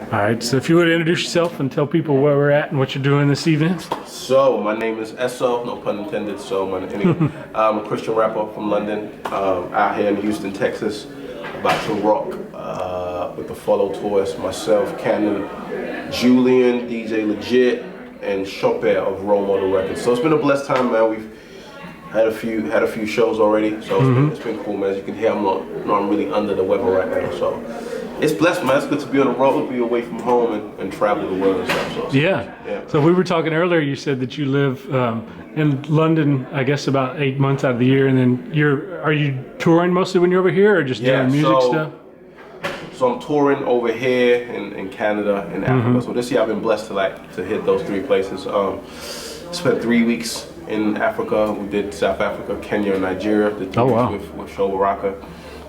All right, so if you would introduce yourself and tell people where we're at and what you're doing this evening. So, my name is Esso, no pun intended. Anyway, I'm a Christian rapper from London, out here in Houston, Texas, about to rock with the T.R.U.T.H, myself, Cannon, Julian, DJ Legit, and Chopin of Role Model Records. So it's been a blessed time, man. We've had a few shows already, so it's been cool, man. As you can hear, I'm really under the weather right now, so it's blessed, man. It's good to be on the road, be away from home, and travel the world and stuff. So yeah. So we were talking earlier. You said that you live in London, I guess, about 8 months out of the year, and then are you touring mostly when you're over here, or just doing music stuff? So I'm touring over here in Canada, in Africa. So this year I've been blessed to hit those three places. Spent 3 weeks in Africa. We did South Africa, Kenya, and Nigeria. Did 3 weeks with Show Baraka.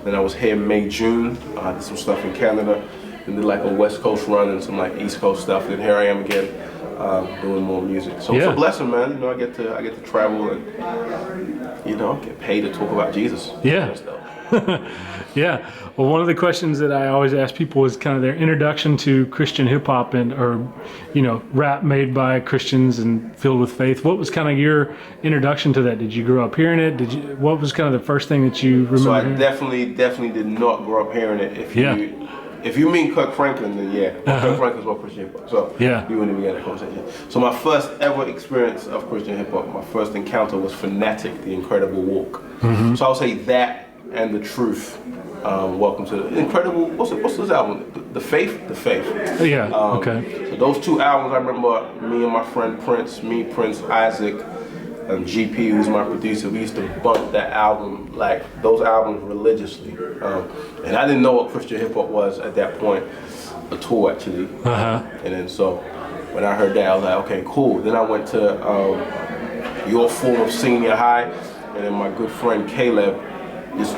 Then I was here in May, June. Did some stuff in Canada. And did like a West Coast run and some like East Coast stuff. Then here I am again, doing more music. So it's a blessing, man. You know, I get to travel and get paid to talk about Jesus. Yeah. Yeah. Well, one of the questions that I always ask people is kind of their introduction to Christian hip hop or rap made by Christians and filled with faith. What was kind of your introduction to that? Did you grow up hearing it? What was kind of the first thing that you remember? So I hearing? definitely did not grow up hearing it. If you mean Kirk Franklin, then Kirk Franklin's what Christian hip hop. So you wouldn't even get that conversation. So my first ever experience of Christian hip hop, my first encounter was Fanatic, The Incredible Walk. So I would say that and The Truth. Welcome to the Incredible. What's this album? The Faith. Yeah. Okay. So those two albums, I remember me and my friend Prince, Prince, Isaac, and GP, who's my producer. We used to bump that album, those albums, religiously. And I didn't know what Christian hip hop was at that point at all, actually. And then so when I heard that, I was like, okay, cool. Then I went to Your Form of Senior High, and then my good friend Caleb just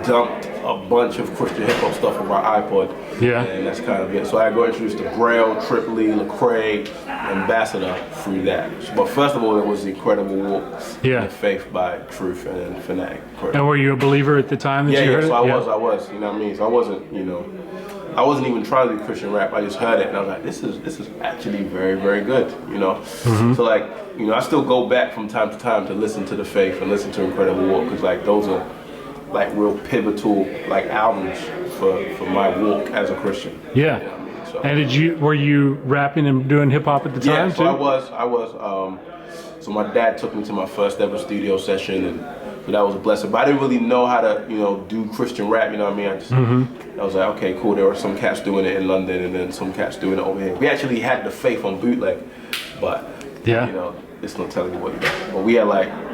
dumped a bunch of Christian hip hop stuff on my iPod. And that's kind of it. So I got introduced to Braille, Tripoli, Lecrae, Ambassador through that. But first of all, it was The Incredible Walk, and Faith by Truth, and then Fanatic. And were you a believer at the time that you heard it? I was, you know what I mean? So I wasn't even trying to do Christian rap. I just heard it and I was like, this is actually very, very good, So I still go back from time to time to listen to The Faith and listen to Incredible Walk, because those are real pivotal albums for my walk as a Christian. Yeah. You know what I mean? So, and were you rapping and doing hip hop at the time too? I was. So my dad took me to my first ever studio session, and so that was a blessing. But I didn't really know how to do Christian rap. You know what I mean? I was like, okay, cool. There were some cats doing it in London, and then some cats doing it over here. We actually had The Faith on bootleg, but it's not telling you what you got. But we had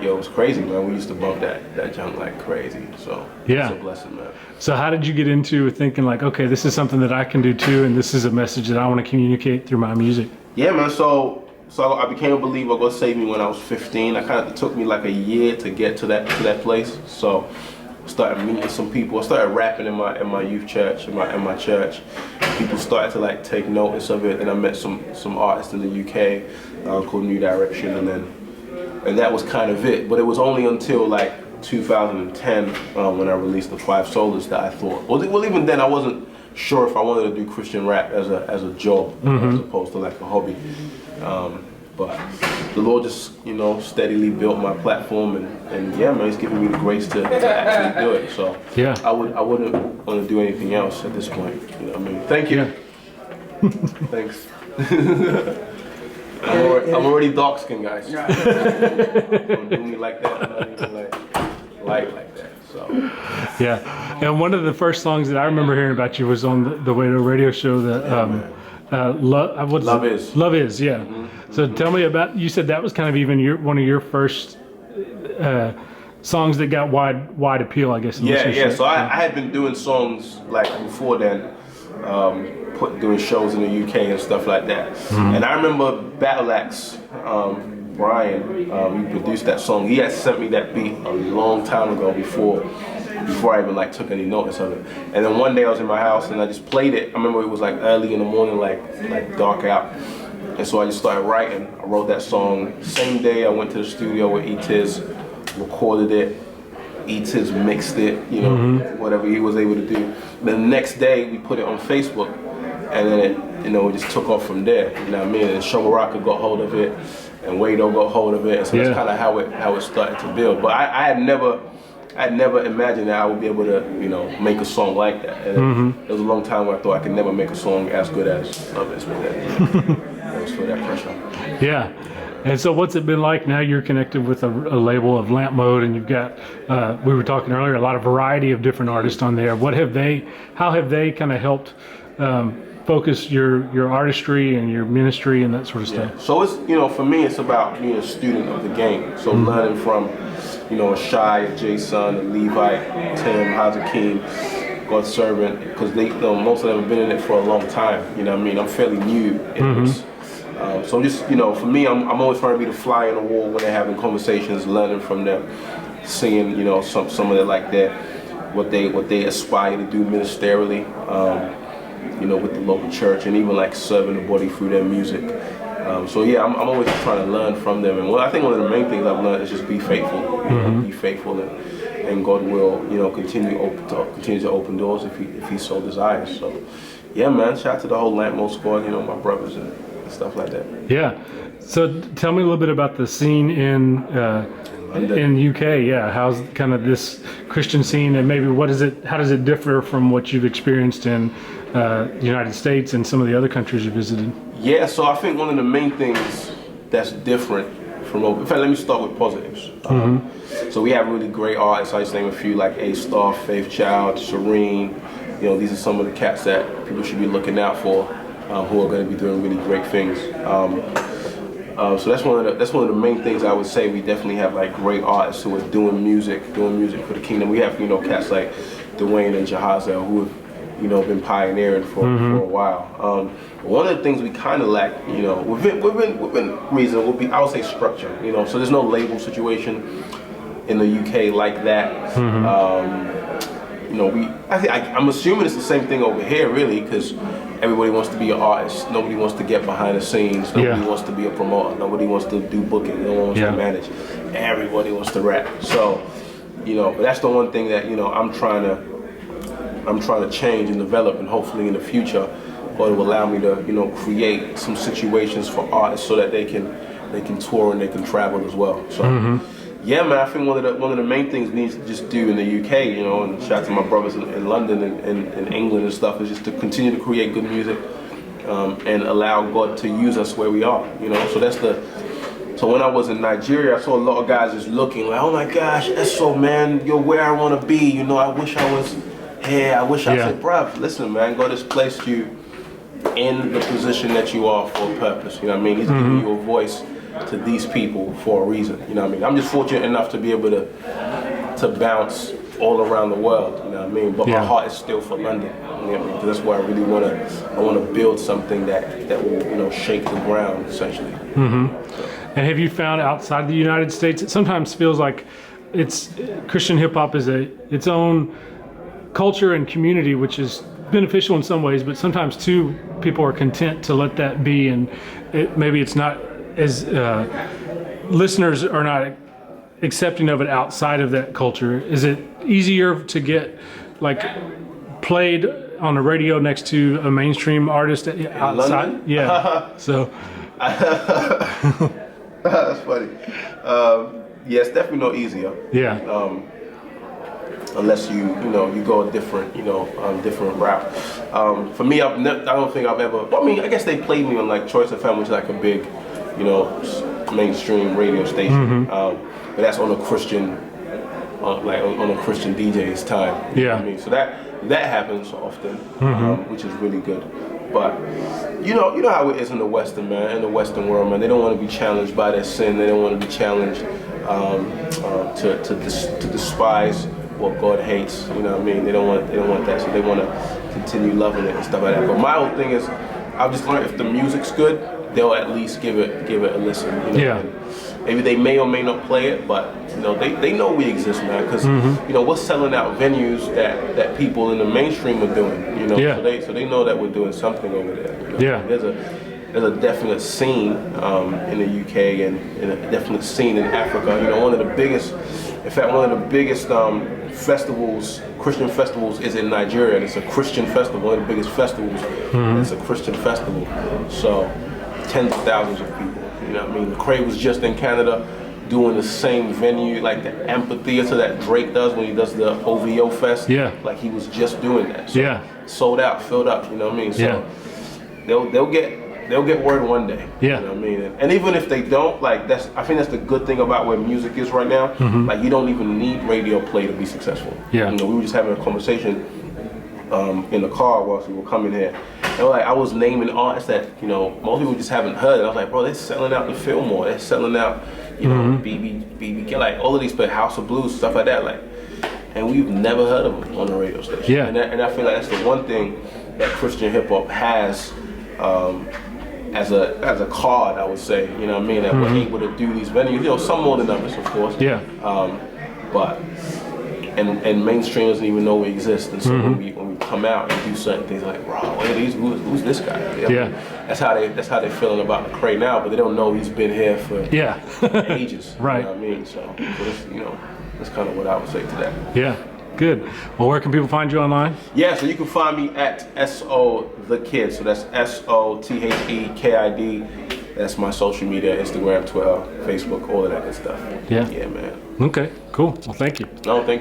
it was crazy, man. We used to bump that junk like crazy. So it's a blessing, man. So how did you get into thinking okay, this is something that I can do too, and this is a message that I want to communicate through my music? Yeah, man. So I became a believer. God saved me when I was 15. It took me a year to get to that place. So I started meeting some people. I started rapping in my youth church, in my church. People started to take notice of it, and I met some artists in the UK called New Direction, and that was kind of it. But it was only until 2010 when I released the 5 Solas that I thought, well, even then I wasn't sure if I wanted to do Christian rap as a job as opposed to a hobby. But the Lord just steadily built my platform, and man, He's giving me the grace to actually do it. So I wouldn't want to do anything else at this point. You know what I mean? Thank you. Thanks. I'm already dark skinned, guys. Don't do me like that. I'm not even light like that. So and one of the first songs that I remember hearing about you was on the radio show that Love Is. Love Is, So tell me about. You said that was kind of even one of your first songs that got wide appeal, I guess. So I had been doing songs before then. Doing shows in the UK and stuff like that. And I remember Battle Axe, Brian, he produced that song. He had sent me that beat a long time ago before I even took any notice of it. And then one day I was in my house and I just played it. I remember it was early in the morning, dark out. And so I just started writing. I wrote that song. Same day I went to the studio with T.R.U.T.H, recorded it. T.R.U.T.H mixed it, whatever he was able to do. The next day we put it on Facebook, and then it just took off from there. You know what I mean? And Shogaraka got hold of it, and Wado got hold of it, and so that's kind of how it started to build. But I had never imagined that I would be able to, make a song like that. And it was a long time where I thought I could never make a song as good as Love Is with that. It was for that pressure. Yeah. And so what's it been like now? You're connected with a label of Lamp Mode, and you've got, we were talking earlier, a lot of variety of different artists on there. How have they kind of helped focus your artistry and your ministry and that sort of stuff? So it's, for me, it's about being a student of the game. So learning from, a Shai, a Jason, a Levite, Tim, Hazakim, God's servant, because most of them have been in it for a long time. You know what I mean? I'm fairly new in this. So just, for me, I'm always trying to be the fly on the wall when they're having conversations, learning from them, seeing, some of it like that, what they aspire to do ministerially, with the local church, and even like serving the body through their music. So yeah, I'm always trying to learn from them. And I think one of the main things I've learned is just be faithful, be faithful, and God will, continue to open doors if He so desires. So yeah, man, shout out to the whole Lamp Mode squad, my brothers and stuff like that. Yeah. So tell me a little bit about the scene in UK. Yeah. How's kind of this Christian scene, and maybe how does it differ from what you've experienced in the United States and some of the other countries you visited? Yeah. So I think one of the main things that's different from, in fact, let me start with positives. So we have really great artists. I just name a few, like A-Star, Faith Child, Serene. These are some of the cats that people should be looking out for. Who are going to be doing really great things. So that's one of the main things I would say. We definitely have like great artists who are doing music for the kingdom. We have cats like Dwayne and Jahazel who have been pioneering for a while. One of the things we kind of lack, within reason, would be, I would say, structure. So there's no label situation in the UK like that. I'm assuming it's the same thing over here, really, because everybody wants to be an artist. Nobody wants to get behind the scenes. Nobody wants to be a promoter. Nobody wants to do booking. No one wants to manage. Everybody wants to rap. So, but that's the one thing that I'm trying to change and develop, and hopefully in the future, God will allow me to create some situations for artists so that they can tour and they can travel as well. So. Yeah, man, I think one of the main things we need to just do in the UK, and shout out to my brothers in London and England and stuff, is just to continue to create good music and allow God to use us where we are, So when I was in Nigeria, I saw a lot of guys just looking like, oh my gosh, Esso, man, you're where I want to be. I wish I was here. I said, bruv, listen, man, God has placed you in the position that you are for a purpose. He's giving you a voice to these people for a reason. I'm just fortunate enough to be able to bounce all around the world. But my heart is still for London. Because that's where I really want to build something that will shake the ground essentially. And have you found outside the United States, it sometimes feels like Christian hip hop is its own culture and community, which is beneficial in some ways, but sometimes too people are content to let that be, and maybe it's not as listeners are not accepting of it outside of that culture. Is it easier to get played on the radio next to a mainstream artist outside? London? Yeah. So that's funny. Yeah, it's definitely not easier. Yeah. Unless you go a different different route. For me, I don't think I've ever. Well, I guess they played me on Choice FM, which is a big, mainstream radio station. But that's on a Christian, on a Christian DJ's time. Yeah. So that happens often, which is really good. But you know how it is in the Western world, man. They don't want to be challenged by their sin. They don't want to be challenged to despise what God hates. They don't want that. So they want to continue loving it and stuff like that. But my whole thing is, I've just learned if the music's good, they'll at least give it a listen. Maybe they may or may not play it, but they know we exist, man. Because we're selling out venues that people in the mainstream are doing. So they know that we're doing something over there. There's a definite scene in the UK and a definite scene in Africa. One of the biggest festivals Christian festivals is in Nigeria, and it's a Christian festival, one of the biggest festivals. And it's a Christian festival, so tens of thousands of people. You know what I mean? Lecrae was just in Canada doing the same venue, like the amphitheater that Drake does when he does the OVO Fest. Yeah. Like he was just doing that. So Yeah. sold out, filled up. You know what I mean? So Yeah. they'll get word one day. Yeah. You know what I mean? And even if they don't, like I think that's the good thing about where music is right now. Like you don't even need radio play to be successful. Yeah. You know, we were just having a conversation in the car whilst we were coming here. And like I was naming artists that, you know, most people just haven't heard. And I was like, bro, they're selling out the Fillmore. They're selling out, you know, BB, like all of these play House of Blues, stuff like that. Like, and we've never heard of them on the radio station. Yeah. And I feel like that's the one thing that Christian hip hop has as a card, I would say. You know what I mean? That we're able to do these venues. You know, some more than others, of course. Yeah. But and mainstream doesn't even know we exist. And so when we come out and do certain things, like, wow, who's this guy? You know? Yeah. That's how they're feeling about Lecrae now, but they don't know he's been here for Yeah. ages. Right. You know what I mean? So that's, you know, that's kind of what I would say to that. Yeah. Good. Well, where can people find you online? Yeah, so you can find me at SO.THE.KID. So that's SOTHEKID. That's my social media, Instagram, Twitter, Facebook, all of that good stuff. Yeah. Yeah, man. Okay. Cool. Well, thank you. No, thank you.